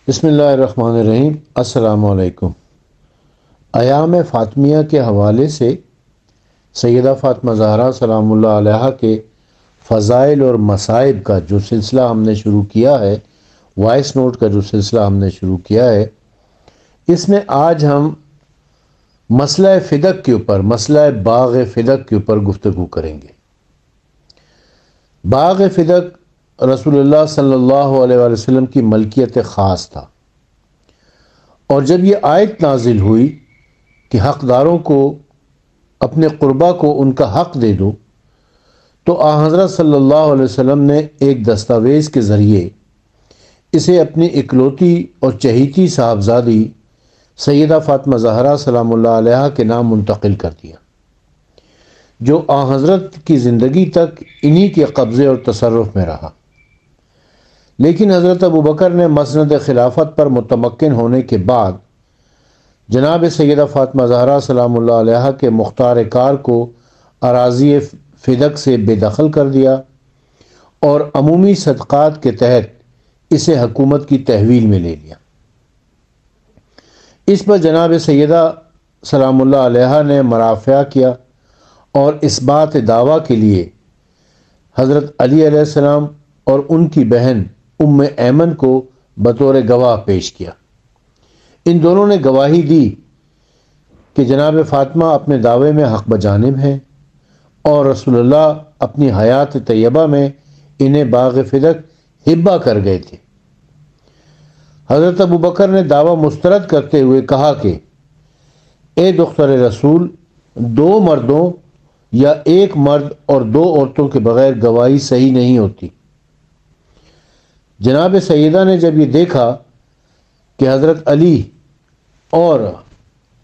بسم اللہ الرحمن الرحیم۔ السلام علیکم۔ ایام فاطمیہ کے حوالے سے سیدہ فاطمہ زہرا سلام اللہ علیہا کے فضائل اور مصائب کا جو سلسلہ ہم نے شروع کیا ہے، وائس نوٹ کا جو سلسلہ ہم نے شروع کیا ہے، اس میں آج ہم مسئلہ فدق کے اوپر، مسئلہ باغ فدق کے اوپر گفتگو کریں گے۔ باغ فدق رسول اللہ صلی اللہ علیہ وسلم کی ملکیت خاص تھا، اور جب یہ آیت نازل ہوئی کہ حقداروں کو، اپنے قربا کو ان کا حق دے دو، تو آن حضرت صلی اللہ علیہ وسلم نے ایک دستاویز کے ذریعے اسے اپنی اکلوتی اور چہیتی صاحبزادی سیدہ فاطمہ زہرا سلام اللہ علیہا کے نام منتقل کر دیا، جو آن حضرت کی زندگی تک انہی کے قبضے اور تصرف میں رہا۔ لیکن حضرت ابوبکر نے مسند خلافت پر متمکن ہونے کے بعد جناب سیدہ فاطمہ زہرا سلام اللہ علیہا کے مختار کار کو اراضی فدق سے بے دخل کر دیا اور عمومی صدقات کے تحت اسے حکومت کی تحویل میں لے لیا۔ اس پر جناب سیدہ سلام اللہ علیہا نے مرافعہ کیا اور اس بات دعویٰ کے لیے حضرت علی علیہ السلام اور ان کی بہن ام ایمن کو بطور گواہ پیش کیا۔ ان دونوں نے گواہی دی کہ جناب فاطمہ اپنے دعوے میں حق بجانب ہیں، اور رسول اللہ اپنی حیات طیبہ میں انہیں باغ فدق ہبہ کر گئے تھے۔ حضرت ابوبکر نے دعویٰ مسترد کرتے ہوئے کہا کہ اے دختر رسول، دو مردوں یا ایک مرد اور دو عورتوں کے بغیر گواہی صحیح نہیں ہوتی۔ جناب سیدہ نے جب یہ دیکھا کہ حضرت علی اور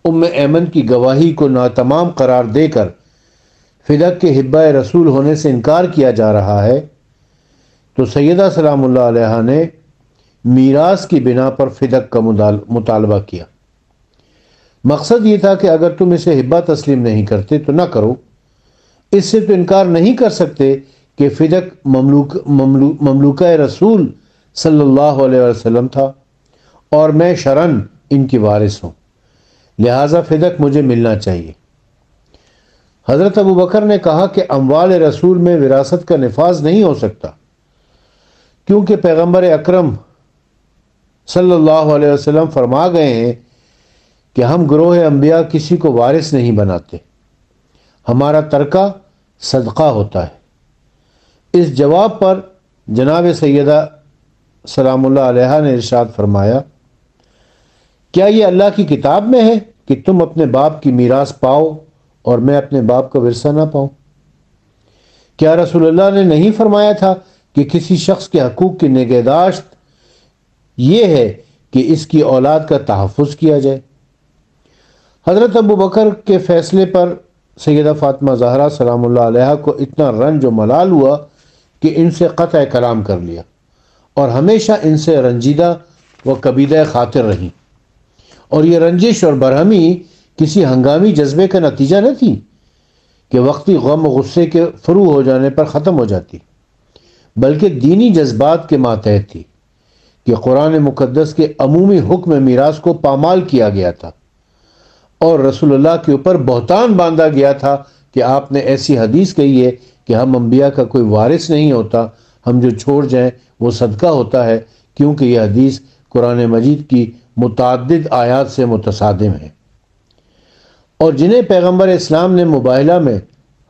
ام ایمن کی گواہی کو ناتمام قرار دے کر فدق کے حبہ رسول ہونے سے انکار کیا جا رہا ہے، تو سیدہ سلام اللہ علیہا نے میراث کی بنا پر فدق کا مطالبہ کیا۔ مقصد یہ تھا کہ اگر تم اسے حبہ تسلیم نہیں کرتے تو نہ کرو، اس سے تو انکار نہیں کر سکتے کہ فدق مملوکہ رسول صلی اللہ علیہ وسلم تھا، اور میں شرعاً ان کی وارث ہوں، لہٰذا فدق مجھے ملنا چاہیے۔ حضرت ابوبکر نے کہا کہ اموال رسول میں وراثت کا نفاذ نہیں ہو سکتا، کیونکہ پیغمبر اکرم صلی اللہ علیہ وسلم فرما گئے ہیں کہ ہم گروہ انبیاء کسی کو وارث نہیں بناتے، ہمارا ترکہ صدقہ ہوتا ہے۔ اس جواب پر جناب سیدہ سلام اللہ علیہا نے ارشاد فرمایا، کیا یہ اللہ کی کتاب میں ہے کہ تم اپنے باپ کی میراث پاؤ اور میں اپنے باپ کا ورثہ نہ پاؤں؟ کیا رسول اللہ نے نہیں فرمایا تھا کہ کسی شخص کے حقوق کی نگہداشت یہ ہے کہ اس کی اولاد کا تحفظ کیا جائے؟ حضرت ابوبکر کے فیصلے پر سیدہ فاطمہ زہرا سلام اللہ علیہا کو اتنا رنج و ملال ہوا کہ ان سے قطع کلام کر لیا، اور ہمیشہ ان سے رنجیدہ و کبیدہ خاطر رہیں، اور یہ رنجش اور برہمی کسی ہنگامی جذبے کا نتیجہ نہ تھی کہ وقتی غم و غصے کے فروغ ہو جانے پر ختم ہو جاتی، بلکہ دینی جذبات کے ماتحت تھی کہ قرآن مقدس کے عمومی حکم میراث کو پامال کیا گیا تھا، اور رسول اللہ کے اوپر بہتان باندھا گیا تھا کہ آپ نے ایسی حدیث کہی ہے کہ ہم انبیاء کا کوئی وارث نہیں ہوتا، ہم جو چھوڑ جائیں وہ صدقہ ہوتا ہے، کیونکہ یہ حدیث قرآن مجید کی متعدد آیات سے متصادم ہے، اور جنہیں پیغمبر اسلام نے مباہلہ میں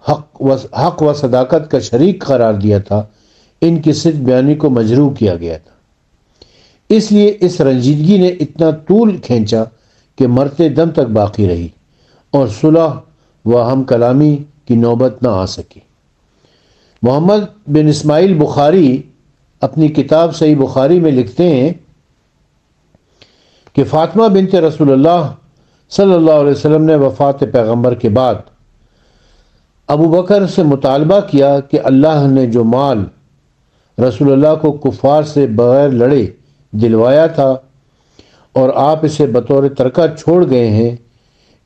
حق و صداقت کا شریک قرار دیا تھا، ان کی صدق بیانی کو مجروح کیا گیا تھا۔ اس لیے اس رنجیدگی نے اتنا طول کھینچا کہ مرتے دم تک باقی رہی، اور صلح و ہم کلامی کی نوبت نہ آ سکی۔ محمد بن اسماعیل بخاری اپنی کتاب صحیح بخاری میں لکھتے ہیں کہ فاطمہ بنت رسول اللہ صلی اللہ علیہ وسلم نے وفات پیغمبر کے بعد ابوبکر سے مطالبہ کیا کہ اللہ نے جو مال رسول اللہ کو کفار سے بغیر لڑے دلوایا تھا اور آپ اسے بطور ترکہ چھوڑ گئے ہیں،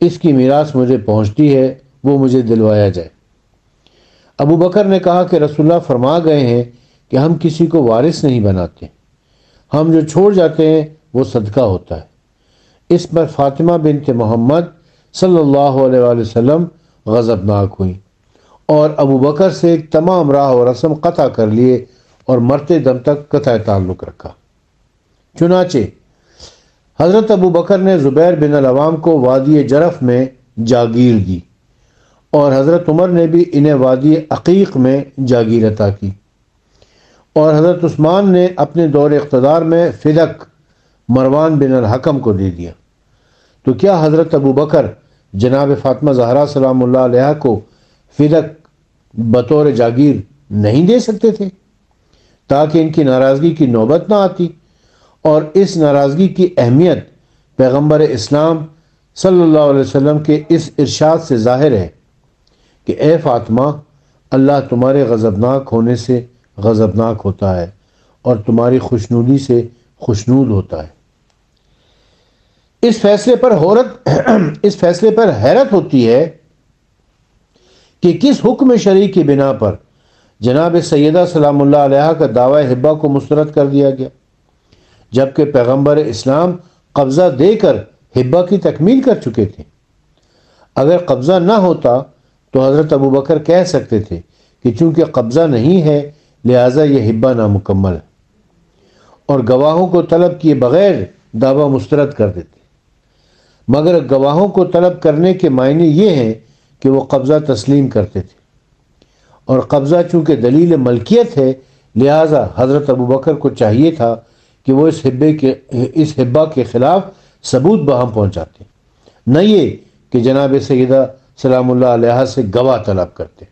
اس کی میراث مجھے پہنچتی ہے، وہ مجھے دلوایا جائے۔ ابوبکر نے کہا کہ رسول اللہ فرما گئے ہیں کہ ہم کسی کو وارث نہیں بناتے، ہم جو چھوڑ جاتے ہیں وہ صدقہ ہوتا ہے۔ اس پر فاطمہ بنت محمد صلی اللہ علیہ وآلہ وسلم غضبناک ہوئیں اور ابو بکر سے تمام راہ و رسم قطع کر لیے اور مرتے دم تک قطع تعلق رکھا۔ چنانچہ حضرت ابو بکر نے زبیر بن العوام کو وادی جرف میں جاگیر دی اور حضرت عمر نے بھی انہیں وادی عقیق میں جاگیر عطا کی، اور حضرت عثمان نے اپنے دور اقتدار میں فدق مروان بن الحکم کو دے دیا۔ تو کیا حضرت ابو بکر جناب فاطمہ زہرا سلام اللہ علیہا کو فدق بطور جاگیر نہیں دے سکتے تھے تاکہ ان کی ناراضگی کی نوبت نہ آتی؟ اور اس ناراضگی کی اہمیت پیغمبر اسلام صلی اللہ علیہ وسلم کے اس ارشاد سے ظاہر ہے کہ اے فاطمہ، اللہ تمہارے غضبناک ہونے سے غضبناک ہوتا ہے اور تمہاری خوشنودی سے خوشنود ہوتا ہے۔ اس فیصلے پر حیرت ہوتی ہے کہ کس حکم شرعی کی بنا پر جناب سیدہ سلام اللہ علیہا کا دعوی حبہ کو مسترد کر دیا گیا، جبکہ پیغمبر اسلام قبضہ دے کر حبہ کی تکمیل کر چکے تھے۔ اگر قبضہ نہ ہوتا تو حضرت ابو بکر کہہ سکتے تھے کہ چونکہ قبضہ نہیں ہے لہٰذا یہ حبہ نامکمل ہے، اور گواہوں کو طلب کیے بغیر دعویٰ مسترد کر دیتے، مگر گواہوں کو طلب کرنے کے معنی یہ ہیں کہ وہ قبضہ تسلیم کرتے تھے، اور قبضہ چونکہ دلیل ملکیت ہے لہٰذا حضرت ابو بکر کو چاہیے تھا کہ وہ اس حبہ کے خلاف ثبوت بہم پہنچاتے، نہ یہ کہ جناب سیدہ سلام اللہ علیہا سے گواہ طلب کرتے۔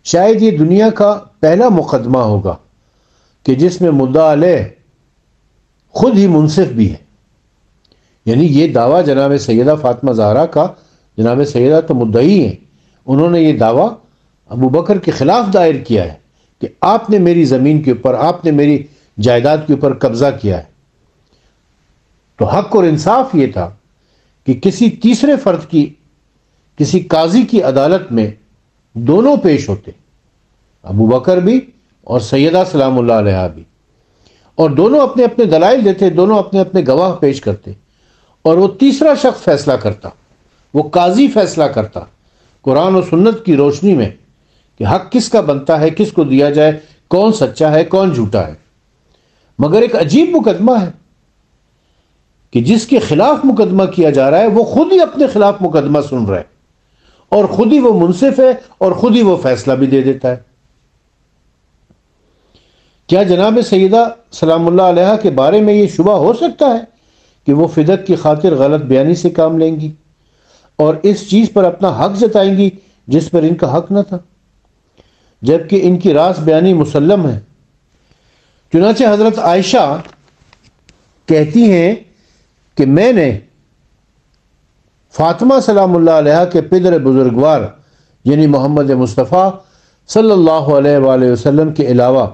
شاید یہ دنیا کا پہلا مقدمہ ہوگا کہ جس میں مدعا علیہ خود ہی منصف بھی ہے، یعنی یہ دعویٰ جناب سیدہ فاطمہ زہرا کا، جناب سیدہ تو مدعی ہیں، انہوں نے یہ دعویٰ ابو بکر کے خلاف دائر کیا ہے کہ آپ نے میری زمین کے اوپر، آپ نے میری جائیداد کے اوپر قبضہ کیا ہے۔ تو حق اور انصاف یہ تھا کہ کسی تیسرے فرد کی، کسی قاضی کی عدالت میں دونوں پیش ہوتے، ابو بکر بھی اور سیدہ سلام اللہ علیہا بھی، اور دونوں اپنے اپنے دلائل دیتے، دونوں اپنے اپنے گواہ پیش کرتے، اور وہ تیسرا شخص فیصلہ کرتا، وہ قاضی فیصلہ کرتا قرآن و سنت کی روشنی میں کہ حق کس کا بنتا ہے، کس کو دیا جائے، کون سچا ہے کون جھوٹا ہے۔ مگر ایک عجیب مقدمہ ہے کہ جس کے خلاف مقدمہ کیا جا رہا ہے وہ خود ہی اپنے خلاف مقدمہ سن رہا ہے، اور خود ہی وہ منصف ہے اور خود ہی وہ فیصلہ بھی دے دیتا ہے۔ کیا جناب سیدہ سلام اللہ علیہا کے بارے میں یہ شبہ ہو سکتا ہے کہ وہ فدق کی خاطر غلط بیانی سے کام لیں گی اور اس چیز پر اپنا حق جتائیں گی جس پر ان کا حق نہ تھا، جبکہ ان کی راست بیانی مسلم ہے؟ چنانچہ حضرت عائشہ کہتی ہیں کہ میں نے فاطمہ سلام اللہ علیہا کے پدر بزرگوار یعنی محمد مصطفیٰ صلی اللہ علیہ وآلہ وسلم کے علاوہ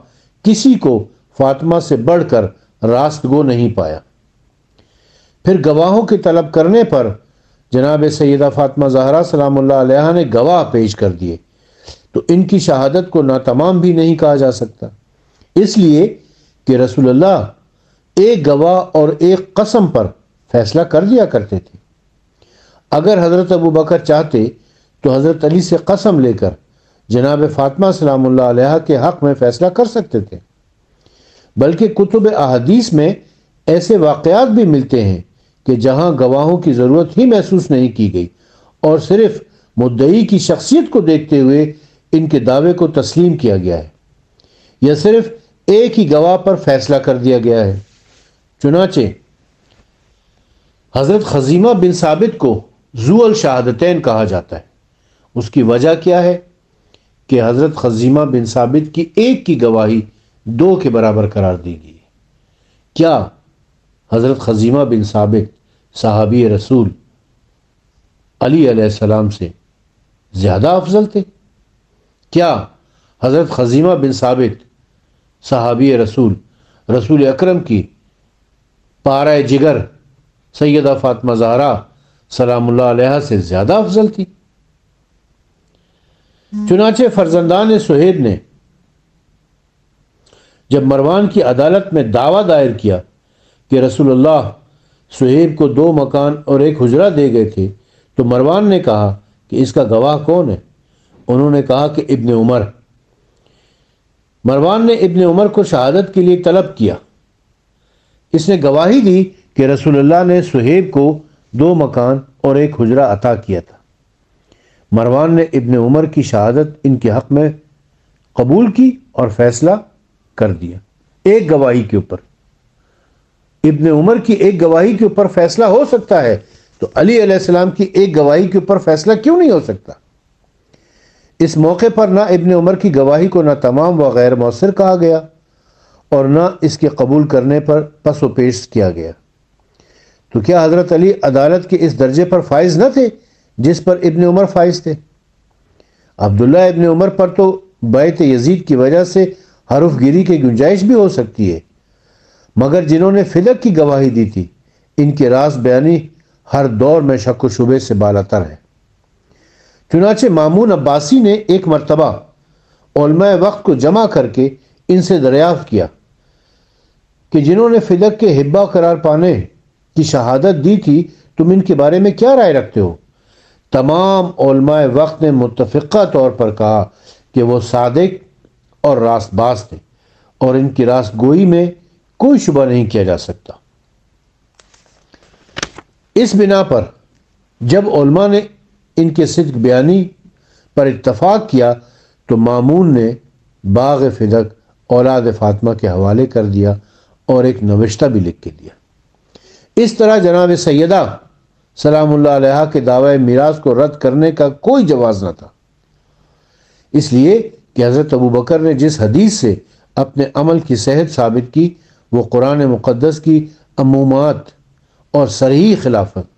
کسی کو فاطمہ سے بڑھ کر راست گو نہیں پایا۔ پھر گواہوں کے طلب کرنے پر جناب سیدہ فاطمہ زہرا سلام اللہ علیہا نے گواہ پیش کر دیے، تو ان کی شہادت کو ناتمام بھی نہیں کہا جا سکتا، اس لیے کہ رسول اللہ ایک گواہ اور ایک قسم پر فیصلہ کر دیا کرتے تھے۔ اگر حضرت ابو بکر چاہتے تو حضرت علی سے قسم لے کر جناب فاطمہ سلام اللہ علیہا کے حق میں فیصلہ کر سکتے تھے، بلکہ کتب احادیث میں ایسے واقعات بھی ملتے ہیں کہ جہاں گواہوں کی ضرورت ہی محسوس نہیں کی گئی اور صرف مدعی کی شخصیت کو دیکھتے ہوئے ان کے دعوے کو تسلیم کیا گیا ہے، یا صرف ایک ہی گواہ پر فیصلہ کر دیا گیا ہے۔ چنانچہ حضرت خزیمہ بن ثابت کو ذو الشہادتین کہا جاتا ہے۔ اس کی وجہ کیا ہے کہ حضرت خزیمہ بن ثابت کی ایک کی گواہی دو کے برابر قرار دی گئی ہے۔ کیا حضرت خزیمہ بن ثابت صحابی رسول علی علیہ السلام سے زیادہ افضل تھے؟ کیا حضرت خزیمہ بن ثابت صحابی رسول اکرم کی پارہ جگر سیدہ فاطمہ زہرا سلام اللہ علیہا سے زیادہ افضل تھی؟ چنانچہ فرزندان سہیب نے جب مروان کی عدالت میں دعویٰ دائر کیا کہ رسول اللہ صہیب کو 2 مکان اور 1 حجرہ دے گئے تھے تو مروان نے کہا کہ اس کا گواہ کون ہے؟ انہوں نے کہا کہ ابن عمر۔ مروان نے ابن عمر کو شہادت کے لیے طلب کیا۔ اس نے گواہی دی کہ رسول اللہ نے صہیب کو 2 مکان اور 1 حجرہ عطا کیا تھا۔ مروان نے ابن عمر کی شہادت ان کے حق میں قبول کی اور فیصلہ کر دیا۔ ایک گواہی کے اوپر، ابن عمر کی ایک گواہی کے اوپر فیصلہ ہو سکتا ہے تو علی علیہ السلام کی ایک گواہی کے اوپر فیصلہ کیوں نہیں ہو سکتا؟ اس موقع پر نہ ابن عمر کی گواہی کو نہ تمام و غیر مؤثر کہا گیا اور نہ اس کے قبول کرنے پر پس و پیش کیا گیا۔ تو کیا حضرت علی عدالت کے اس درجے پر فائز نہ تھے جس پر ابن عمر فائز تھے؟ عبداللہ ابن عمر پر تو بیعت یزید کی وجہ سے حرف گیری کی گنجائش بھی ہو سکتی ہے، مگر جنہوں نے فدق کی گواہی دی تھی ان کی راست بیانی ہر دور میں شک و شبے سے بالاتر ہے۔ چنانچہ مامون عباسی نے ایک مرتبہ علماء وقت کو جمع کر کے ان سے دریافت کیا کہ جنہوں نے فدق کے حبہ قرار پانے کی شہادت دی تھی تم ان کے بارے میں کیا رائے رکھتے ہو؟ تمام علماء وقت نے متفقہ طور پر کہا کہ وہ صادق اور راست باز تھے اور ان کی راست گوئی میں کوئی شبہ نہیں کیا جا سکتا۔ اس بنا پر جب علماء نے ان کے صدق بیانی پر اتفاق کیا تو مامون نے باغ فدق اولاد فاطمہ کے حوالے کر دیا اور ایک نوشتہ بھی لکھ کے دیا۔ اس طرح جناب سیدہ سلام اللہ علیہا کے دعوی میراث کو رد کرنے کا کوئی جواز نہ تھا، اس لیے کہ حضرت ابوبکر نے جس حدیث سے اپنے عمل کی صحت ثابت کی وہ قرآن مقدس کی عمومات اور صریح خلافت۔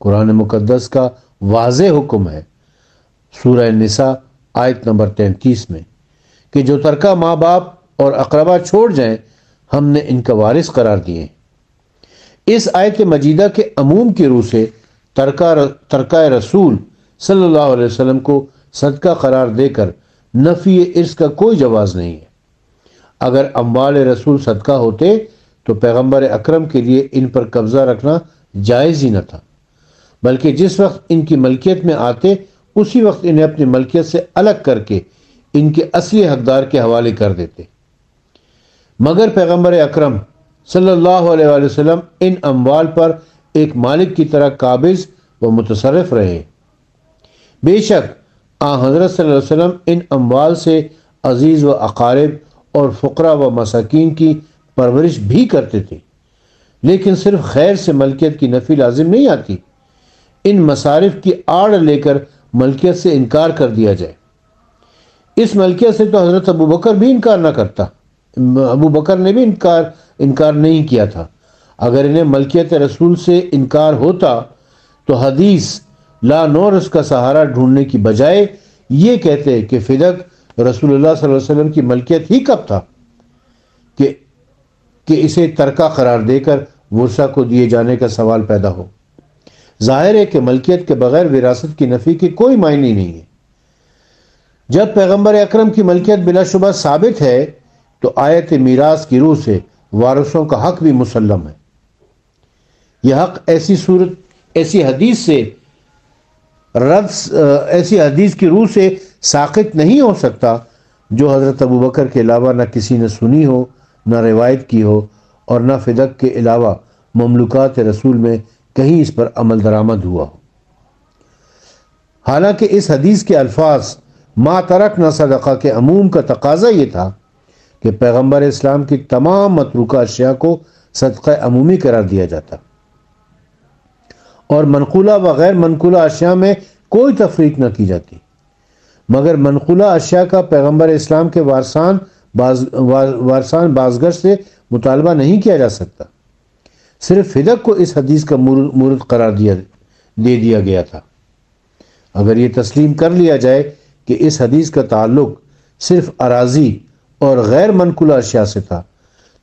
قرآن مقدس کا واضح حکم ہے سورہ نساء آیت نمبر 33 میں کہ جو ترکہ ماں باپ اور اقربا چھوڑ جائیں ہم نے ان کا وارث قرار دیے۔ اس آیت مجیدہ کے عموم کی روح سے ترکہ رسول صلی اللہ علیہ وسلم کو صدقہ قرار دے کر نفی ارث کا کوئی جواز نہیں ہے۔ اگر اموال رسول صدقہ ہوتے تو پیغمبر اکرم کے لیے ان پر قبضہ رکھنا جائز ہی نہ تھا، بلکہ جس وقت ان کی ملکیت میں آتے اسی وقت انہیں اپنی ملکیت سے الگ کر کے ان کے اصلی حقدار کے حوالے کر دیتے، مگر پیغمبر اکرم صلی اللہ علیہ وآلہ وسلم ان اموال پر ایک مالک کی طرح قابض و متصرف رہے۔ بے شک حضرت صلی اللہ علیہ وسلم ان اموال سے عزیز و اقارب اور فقراء و مساکین کی پرورش بھی کرتے تھے، لیکن صرف خیر سے ملکیت کی نفی لازم نہیں آتی۔ ان مصارف کی آڑ لے کر ملکیت سے انکار کر دیا جائے، اس ملکیت سے تو حضرت ابوبکر بھی انکار نہ کرتا، ابوبکر نے بھی انکار نہیں کیا تھا۔ اگر انہیں ملکیت رسول سے انکار ہوتا تو حدیث لا نورث کا سہارا ڈھونڈنے کی بجائے یہ کہتے کہ فدق رسول اللہ صلی اللہ علیہ وسلم کی ملکیت ہی کب تھا کہ اسے ترکہ قرار دے کر ورثہ کو دیے جانے کا سوال پیدا ہو۔ ظاہر ہے کہ ملکیت کے بغیر وراثت کی نفی کی کوئی معنی نہیں ہے۔ جب پیغمبر اکرم کی ملکیت بلا شبہ ثابت ہے تو آیت میراث کی روح سے وارثوں کا حق بھی مسلم ہے۔ یہ حق ایسی حدیث کی روح سے ساقط نہیں ہو سکتا جو حضرت ابوبکر کے علاوہ نہ کسی نے سنی ہو، نہ روایت کی ہو، اور نہ فدق کے علاوہ مملوکات رسول میں کہیں اس پر عمل درآمد ہوا ہو۔ حالانکہ اس حدیث کے الفاظ ما ترکنا صدقہ کے عموم کا تقاضا یہ تھا کہ پیغمبر اسلام کی تمام متروکہ اشیاء کو صدقہ عمومی قرار دیا جاتا اور منقولہ و غیر منقولہ اشیاء میں کوئی تفریق نہ کی جاتی، مگر منقولہ اشیاء کا پیغمبر اسلام کے وارثان بازگشت سے مطالبہ نہیں کیا جا سکتا۔ صرف فدق کو اس حدیث کا مورد قرار دے دیا گیا تھا۔ اگر یہ تسلیم کر لیا جائے کہ اس حدیث کا تعلق صرف اراضی اور غیر منقولہ اشیاء سے تھا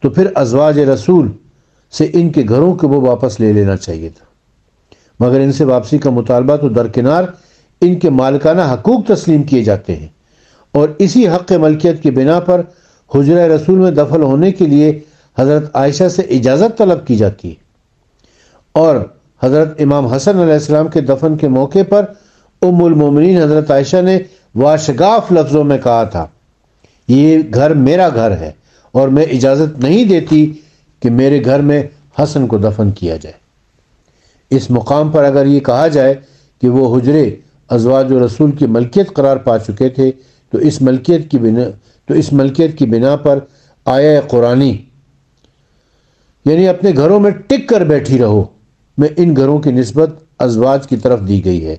تو پھر ازواج رسول سے ان کے گھروں کو وہ واپس لے لینا چاہیے تھا، مگر ان سے واپسی کا مطالبہ تو درکنار ان کے مالکانہ حقوق تسلیم کیے جاتے ہیں، اور اسی حق ملکیت کی بنا پر حجرہ رسول میں دفن ہونے کے لیے حضرت عائشہ سے اجازت طلب کی جاتی ہے، اور حضرت امام حسن علیہ السلام کے دفن کے موقع پر ام المومنین حضرت عائشہ نے واشگاف لفظوں میں کہا تھا، یہ گھر میرا گھر ہے اور میں اجازت نہیں دیتی کہ میرے گھر میں حسن کو دفن کیا جائے۔ اس مقام پر اگر یہ کہا جائے کہ وہ حجرے ازواج رسول کی ملکیت قرار پا چکے تھے تو اس ملکیت کی بنا پر آیہ قرآنی یعنی اپنے گھروں میں ٹک کر بیٹھی رہو میں ان گھروں کی نسبت ازواج کی طرف دی گئی ہے۔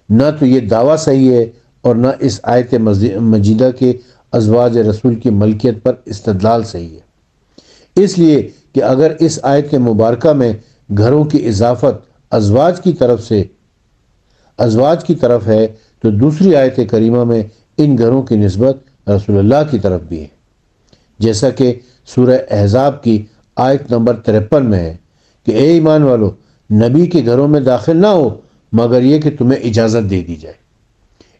نہ تو یہ دعویٰ صحیح ہے اور نہ اس آیت مجیدہ کے ازواج رسول کی ملکیت پر استدلال صحیح ہے، اس لیے کہ اگر اس آیت مبارکہ میں گھروں کی اضافت ازواج کی طرف ہے تو دوسری آیت کریمہ میں ان گھروں کی نسبت رسول اللہ کی طرف بھی ہے، جیسا کہ سورہ احزاب کی آیت نمبر 53 میں ہے کہ اے ایمان والو، نبی کے گھروں میں داخل نہ ہو مگر یہ کہ تمہیں اجازت دے دی جائے۔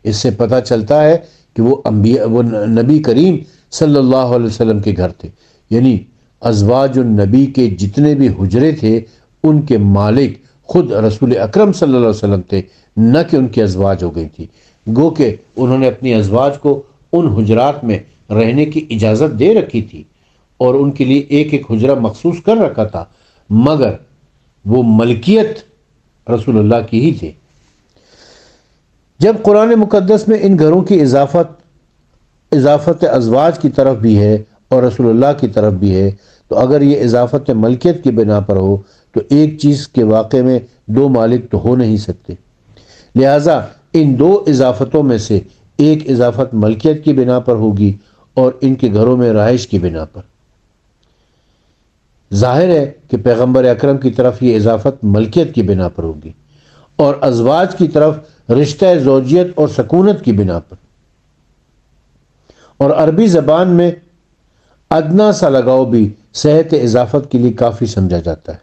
اس سے پتہ چلتا ہے کہ وہ نبی کریم صلی اللہ علیہ وسلم کے گھر تھے، یعنی ازواج النبی کے جتنے بھی حجرے تھے ان کے مالک خود رسول اکرم صلی اللہ علیہ وسلم تھے، نہ کہ ان کی ازواج ہو گئی تھی۔ گو کہ انہوں نے اپنی ازواج کو ان حجرات میں رہنے کی اجازت دے رکھی تھی اور ان کے لیے ایک ایک حجرہ مخصوص کر رکھا تھا، مگر وہ ملکیت رسول اللہ کی ہی تھی۔ جب قرآن مقدس میں ان گھروں کی اضافت ازواج کی طرف بھی ہے اور رسول اللہ کی طرف بھی ہے، تو اگر یہ اضافت ملکیت کی بنا پر ہو تو ایک چیز کے واقع میں دو مالک تو ہو نہیں سکتے، لہذا ان دو اضافتوں میں سے ایک اضافت ملکیت کی بنا پر ہوگی اور ان کے گھروں میں رہائش کی بنا پر۔ ظاہر ہے کہ پیغمبر اکرم کی طرف یہ اضافت ملکیت کی بنا پر ہوگی اور ازواج کی طرف رشتہ زوجیت اور سکونت کی بنا پر، اور عربی زبان میں ادنا سا لگاؤ بھی صحت اضافت کے لیے کافی سمجھا جاتا ہے،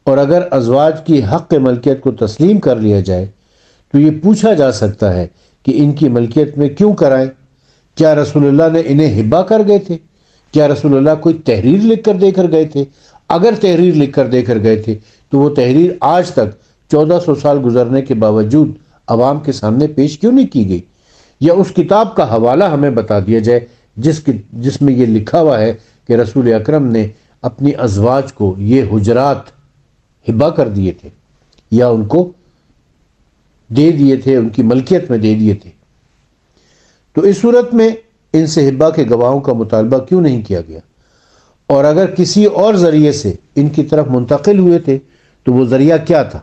اور اگر ازواج کی حق ملکیت کو تسلیم کر لیا جائے تو یہ پوچھا جا سکتا ہے کہ ان کی ملکیت میں کیوں کرائیں؟ کیا رسول اللہ نے انہیں ہبہ کر گئے تھے؟ کیا رسول اللہ کوئی تحریر لکھ کر دے کر گئے تھے؟ اگر تحریر لکھ کر دے کر گئے تھے تو وہ تحریر آج تک 1400 سال گزرنے کے باوجود عوام کے سامنے پیش کیوں نہیں کی گئی؟ یا اس کتاب کا حوالہ ہمیں بتا دیا جائے جس میں یہ لکھا ہوا ہے کہ رسول اکرم نے اپنی ازواج کو یہ حجرات ہبہ کر دیے تھے یا ان کو دے دیے تھے، ان کی ملکیت میں دے دیے تھے۔ تو اس صورت میں ان سے ہبہ کے گواہوں کا مطالبہ کیوں نہیں کیا گیا؟ اور اگر کسی اور ذریعے سے ان کی طرف منتقل ہوئے تھے تو وہ ذریعہ کیا تھا؟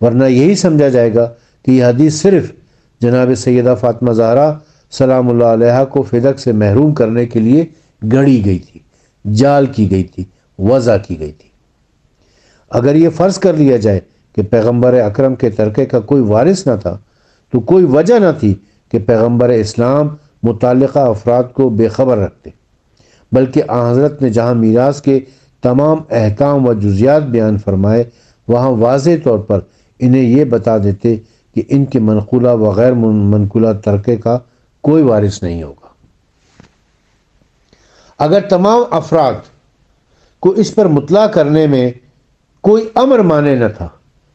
ورنہ یہی سمجھا جائے گا کہ یہ حدیث صرف جناب سیدہ فاطمہ زہرا سلام اللہ علیہا کو فدق سے محروم کرنے کے لیے گھڑی گئی تھی، جال کی گئی تھی، وضع کی گئی تھی۔ اگر یہ فرض کر لیا جائے کہ پیغمبر اکرم کے ترکے کا کوئی وارث نہ تھا تو کوئی وجہ نہ تھی کہ پیغمبر اسلام متعلقہ افراد کو بے خبر رکھتے، بلکہ آن حضرت نے جہاں میراث کے تمام احکام و جزیات بیان فرمائے وہاں واضح طور پر انہیں یہ بتا دیتے کہ ان کے منقولہ و غیر منقولہ ترکے کا کوئی وارث نہیں ہوگا۔ اگر تمام افراد کو اس پر مطلع کرنے میں کوئی امر مانے نہ تھا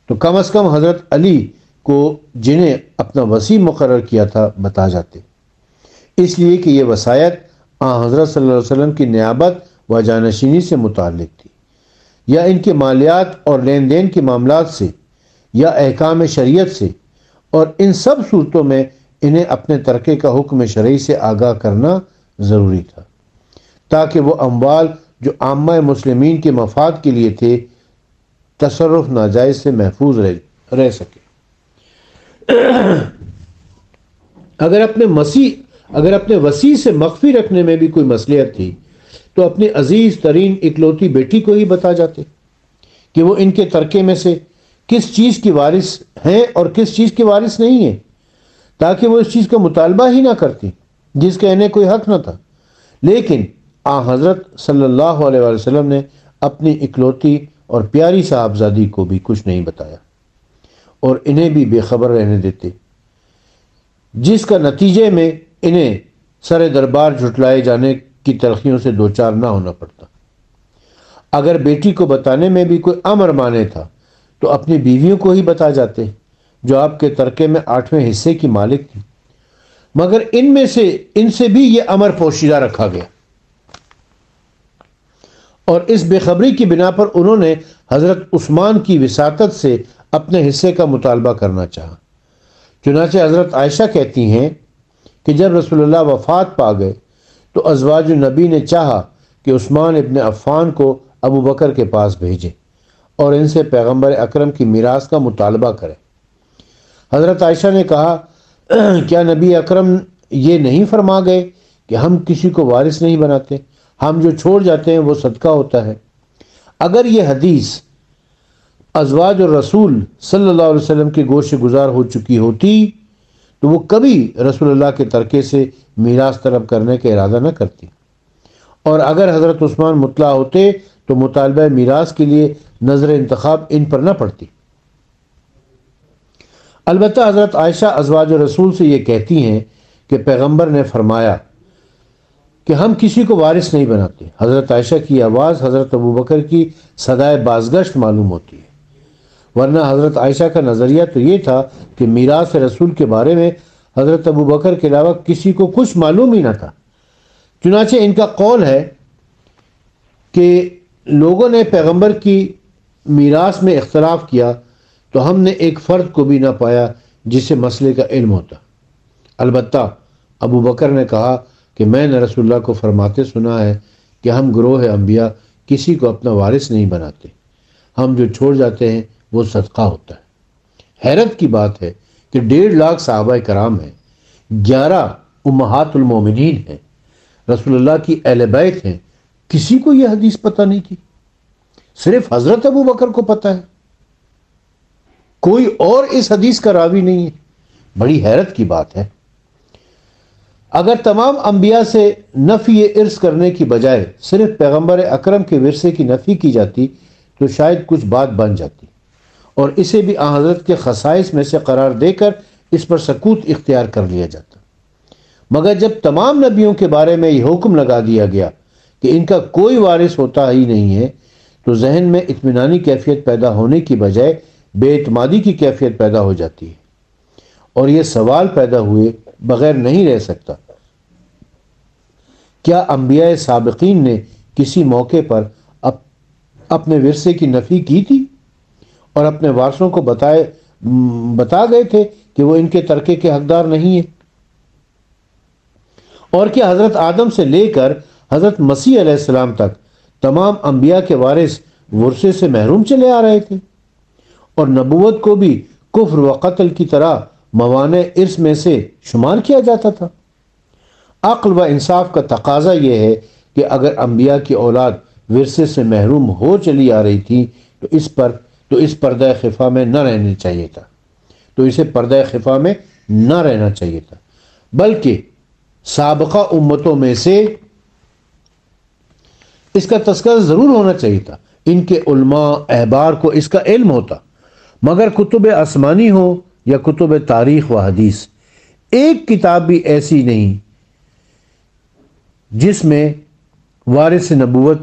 تو کم از کم حضرت علی کو جنہیں اپنا وصی مقرر کیا تھا بتا جاتے، اس لیے کہ یہ وصایت آن حضرت صلی اللہ علیہ وسلم کی نیابت و جانشینی سے متعلق تھی، یا ان کے مالیات اور لین دین کے معاملات سے، یا احکام شریعت سے، اور ان سب صورتوں میں انہیں اپنے ترکے کا حکم شرعی سے آگاہ کرنا ضروری تھا تاکہ وہ اموال جو عامہ مسلمین کے مفاد کے لیے تھے تصرف ناجائز سے محفوظ رہ سکے۔ اگر اپنے وصی سے مخفی رکھنے میں بھی کوئی مصلحت تھی تو اپنی عزیز ترین اکلوتی بیٹی کو ہی بتا جاتے کہ وہ ان کے ترکے میں سے کس چیز کی وارث ہیں اور کس چیز کی وارث نہیں ہیں، تاکہ وہ اس چیز کا مطالبہ ہی نہ کرتی جس کا انہیں کوئی حق نہ تھا۔ لیکن آن حضرت صلی اللہ علیہ وآلہ وسلم نے اپنی اکلوتی اور پیاری صاحبزادی کو بھی کچھ نہیں بتایا اور انہیں بھی بے خبر رہنے دیتے، جس کا نتیجے میں انہیں سر دربار جھٹلائے جانے کی تلخیوں سے دوچار نہ ہونا پڑتا۔ اگر بیٹی کو بتانے میں بھی کوئی امر مانے تھا تو اپنی بیویوں کو ہی بتا جاتے جو آپ کے ترکے میں 8ویں حصے کی مالک تھی، مگر ان سے بھی یہ امر پوشیدہ رکھا گیا، اور اس بے خبری کی بنا پر انہوں نے حضرت عثمان کی وساطت سے اپنے حصے کا مطالبہ کرنا چاہا۔ چنانچہ حضرت عائشہ کہتی ہیں کہ جب رسول اللہ وفات پا گئے تو ازواج النبی نے چاہا کہ عثمان ابن عفان کو ابو بکر کے پاس بھیجے اور ان سے پیغمبر اکرم کی میراث کا مطالبہ کرے۔ حضرت عائشہ نے کہا، کیا نبی اکرم یہ نہیں فرما گئے کہ ہم کسی کو وارث نہیں بناتے، ہم جو چھوڑ جاتے ہیں وہ صدقہ ہوتا ہے؟ اگر یہ حدیث ازواج الرسول صلی اللہ علیہ وسلم کے گوش گزار ہو چکی ہوتی تو وہ کبھی رسول اللہ کے ترکے سے میراث طلب کرنے کا ارادہ نہ کرتی، اور اگر حضرت عثمان مطلع ہوتے تو مطالبہ میراث کے لیے نظر انتخاب ان پر نہ پڑتی۔ البتہ حضرت عائشہ ازواج رسول سے یہ کہتی ہیں کہ پیغمبر نے فرمایا کہ ہم کسی کو وارث نہیں بناتے۔ حضرت عائشہ کی آواز حضرت ابو بکر کی صدائے بازگشت معلوم ہوتی ہے، ورنہ حضرت عائشہ کا نظریہ تو یہ تھا کہ میراث رسول کے بارے میں حضرت ابو بکر کے علاوہ کسی کو کچھ معلوم ہی نہ تھا۔ چنانچہ ان کا قول ہے کہ لوگوں نے پیغمبر کی میراث میں اختلاف کیا تو ہم نے ایک فرد کو بھی نہ پایا جسے مسئلے کا علم ہوتا۔ البتہ ابو بکر نے کہا کہ میں نے رسول اللہ کو فرماتے سنا ہے کہ ہم گروہ انبیاء کسی کو اپنا وارث نہیں بناتے، ہم جو چھوڑ جاتے ہیں وہ صدقہ ہوتا ہے۔ حیرت کی بات ہے کہ 1.5 لاکھ صحابہ کرام ہیں، 11 امہات المومنین ہیں، رسول اللہ کی اہل بیت ہیں، کسی کو یہ حدیث پتہ نہیں تھی، صرف حضرت ابو بکر کو پتہ ہے، کوئی اور اس حدیث کا راوی نہیں ہے۔ بڑی حیرت کی بات ہے۔ اگر تمام انبیاء سے نفی ارث کرنے کی بجائے صرف پیغمبر اکرم کے ورثے کی نفی کی جاتی تو شاید کچھ بات بن جاتی، اور اسے بھی آن حضرت کے خصائص میں سے قرار دے کر اس پر سکوت اختیار کر لیا جاتا۔ مگر جب تمام نبیوں کے بارے میں یہ حکم لگا دیا گیا کہ ان کا کوئی وارث ہوتا ہی نہیں ہے تو ذہن میں اطمینانی کیفیت پیدا ہونے کی بجائے بے اعتمادی کی کیفیت پیدا ہو جاتی ہے، اور یہ سوال پیدا ہوئے بغیر نہیں رہ سکتا، کیا انبیاء سابقین نے کسی موقع پر اپنے ورثے کی نفی کی تھی اور اپنے وارثوں کو بتا گئے تھے کہ وہ ان کے ترکے کے حقدار نہیں ہیں؟ اور کیا حضرت آدم سے لے کر حضرت مسیح علیہ السلام تک تمام انبیاء کے وارث ورثے سے محروم چلے آ رہے تھے، اور نبوت کو بھی کفر و قتل کی طرح موانع ارث میں سے شمار کیا جاتا تھا؟ عقل و انصاف کا تقاضا یہ ہے کہ اگر انبیاء کی اولاد ورثے سے محروم ہو چلی آ رہی تھی تو اس پردہ خفا میں نہ رہنا چاہیے تھا، بلکہ سابقہ امتوں میں سے اس کا تذکرہ ضرور ہونا چاہیے تھا، ان کے علماء احبار کو اس کا علم ہوتا، مگر کتب آسمانی ہو یا کتب تاریخ و حدیث، ایک کتاب بھی ایسی نہیں جس میں وارث نبوت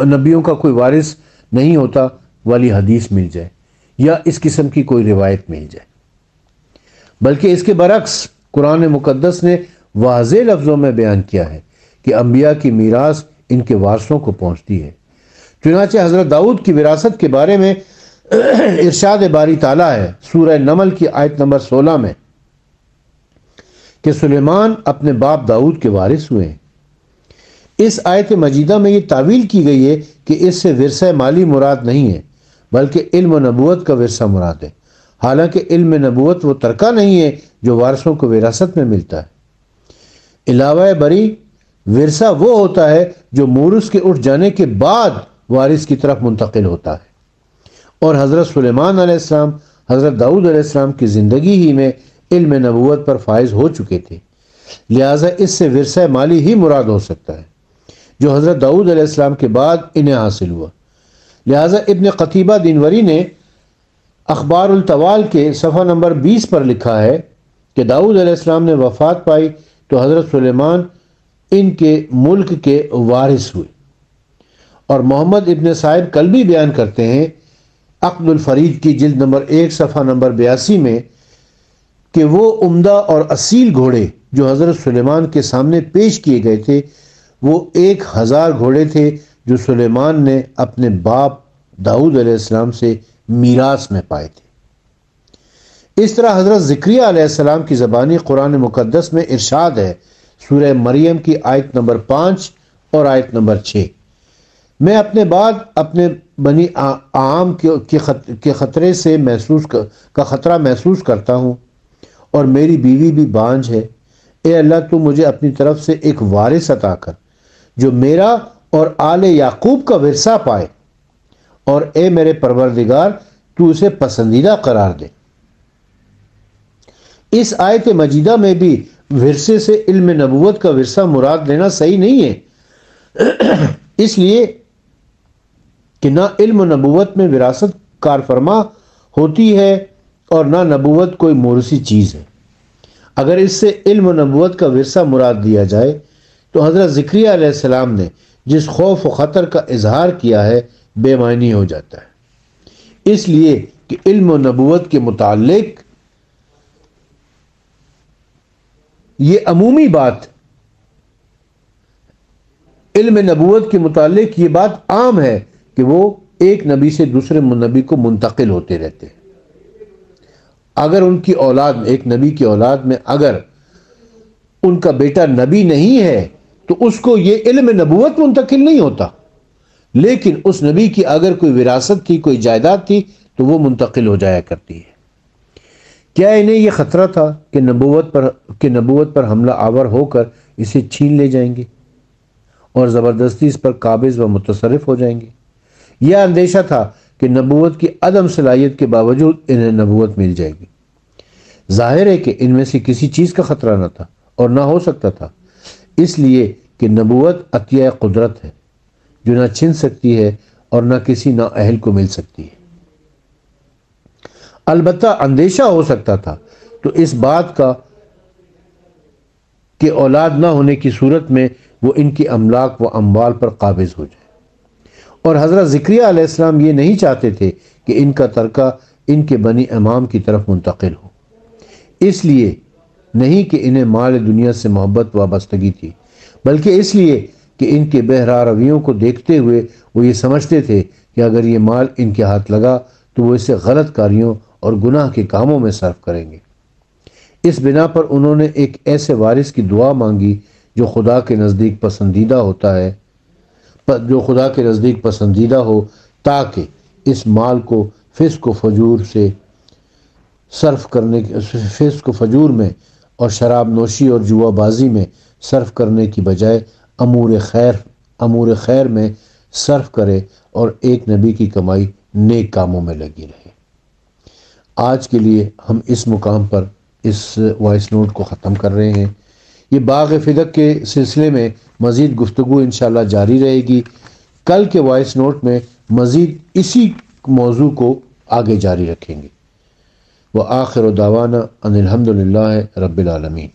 نبیوں کا کوئی وارث نہیں ہوتا والی حدیث مل جائے یا اس قسم کی کوئی روایت مل جائے، بلکہ اس کے برعکس قرآن مقدس نے واضح لفظوں میں بیان کیا ہے کہ انبیاء کی میراث ان کے وارثوں کو پہنچتی ہے۔ چنانچہ حضرت داؤد کی وراثت کے بارے میں ارشاد باری تعالیٰ ہے سورہ نمل کی آیت نمبر 16 میں کہ سلیمان اپنے باپ داؤد کے وارث ہوئے ہیں۔ اس آیت مجیدہ میں یہ تعویل کی گئی ہے کہ اس سے ورثہ مالی مراد نہیں ہے بلکہ علم و نبوت کا ورثہ مراد ہے، حالانکہ علم نبوت وہ ترکہ نہیں ہے جو وارثوں کو وراثت میں ملتا ہے۔ علاوہ بری ورثہ وہ ہوتا ہے جو مورث کے اٹھ جانے کے بعد وارث کی طرف منتقل ہوتا ہے، اور حضرت سلیمان علیہ السلام حضرت داؤد علیہ السلام کی زندگی ہی میں علم نبوت پر فائز ہو چکے تھے، لہٰذا اس سے ورثہ مالی ہی مراد ہو سکتا ہے جو حضرت داؤد علیہ السلام کے بعد انہیں حاصل ہوا۔ لہٰذا ابن قتیبہ دینوری نے اخبار الطوال کے صفحہ نمبر 20 پر لکھا ہے کہ داؤد علیہ السلام نے وفات پائی تو حضرت سلیمان ان کے ملک کے وارث ہوئے۔ اور محمد ابن صاحب کلبی بیان کرتے ہیں عقد الفرید کی جلد نمبر 1 صفحہ نمبر 82 میں کہ وہ عمدہ اور اصیل گھوڑے جو حضرت سلیمان کے سامنے پیش کیے گئے تھے وہ 1000 گھوڑے تھے جو سلیمان نے اپنے باپ داؤد علیہ السلام سے میراث میں پائے تھے۔ اس طرح حضرت زکریا علیہ السلام کی زبانی قرآن مقدس میں ارشاد ہے، سورہ مریم کی آیت نمبر 5 اور آیت نمبر 6، میں اپنے بعد اپنے بنی عام کے خطرے سے خطرہ محسوس کرتا ہوں، اور میری بیوی بھی بانجھ ہے۔ اے اللہ تو مجھے اپنی طرف سے ایک وارث عطا کر جو میرا اور آل یعقوب کا ورثہ پائے، اور اے میرے پروردگار تو اسے پسندیدہ قرار دے۔ اس آیت مجیدہ میں بھی ورثے سے علم نبوت کا ورثہ مراد لینا صحیح نہیں ہے، اس لیے کہ نہ علم نبوت میں وراثت کار فرما ہوتی ہے اور نہ نبوت کوئی موروثی چیز ہے۔ اگر اس سے علم نبوت کا ورثہ مراد دیا جائے تو حضرت زکریا علیہ السلام نے جس خوف و خطر کا اظہار کیا ہے بے معنی ہو جاتا ہے، اس لیے کہ علم و نبوت کے متعلق یہ عمومی بات، علم نبوت کے متعلق یہ بات عام ہے کہ وہ ایک نبی سے دوسرے نبی کو منتقل ہوتے رہتے ہیں۔ اگر ان کی اولاد میں، ایک نبی کی اولاد میں اگر ان کا بیٹا نبی نہیں ہے تو اس کو یہ علم نبوت منتقل نہیں ہوتا، لیکن اس نبی کی اگر کوئی وراثت تھی، کوئی جائیداد تھی تو وہ منتقل ہو جایا کرتی ہے۔ کیا انہیں یہ خطرہ تھا کہ نبوت پر حملہ آور ہو کر اسے چھین لے جائیں گے اور زبردستی اس پر قابض و متصرف ہو جائیں گے؟ یہ اندیشہ تھا کہ نبوت کی عدم صلاحیت کے باوجود انہیں نبوت مل جائے گی۔ ظاہر ہے کہ ان میں سے کسی چیز کا خطرہ نہ تھا اور نہ ہو سکتا تھا، اس لیے کہ نبوت عطیہ قدرت ہے جو نہ چھن سکتی ہے اور نہ کسی نااہل کو مل سکتی ہے۔ البتہ اندیشہ ہو سکتا تھا تو اس بات کا کہ اولاد نہ ہونے کی صورت میں وہ ان کی املاک و اموال پر قابض ہو جائے، اور حضرت زکریا علیہ السلام یہ نہیں چاہتے تھے کہ ان کا ترکہ ان کے بنی امام کی طرف منتقل ہو، اس لیے نہیں کہ انہیں مال دنیا سے محبت وابستگی تھی، بلکہ اس لیے کہ ان کے بہرا رویوں کو دیکھتے ہوئے وہ یہ سمجھتے تھے کہ اگر یہ مال ان کے ہاتھ لگا تو وہ اسے غلط کاریوں اور گناہ کے کاموں میں صرف کریں گے۔ اس بنا پر انہوں نے ایک ایسے وارث کی دعا مانگی جو خدا کے نزدیک پسندیدہ ہو، تاکہ اس مال کو فسق و فجور میں اور شراب نوشی اور جوا بازی میں صرف کرنے کی بجائے امور خیر میں صرف کرے اور ایک نبی کی کمائی نیک کاموں میں لگی رہے۔ آج کے لیے ہم اس مقام پر اس وائس نوٹ کو ختم کر رہے ہیں۔ یہ باغ فدق کے سلسلے میں مزید گفتگو انشاءاللہ جاری رہے گی۔ کل کے وائس نوٹ میں مزید اسی موضوع کو آگے جاری رکھیں گے۔ وآخر دعوانا ان الحمد للہ رب العالمین۔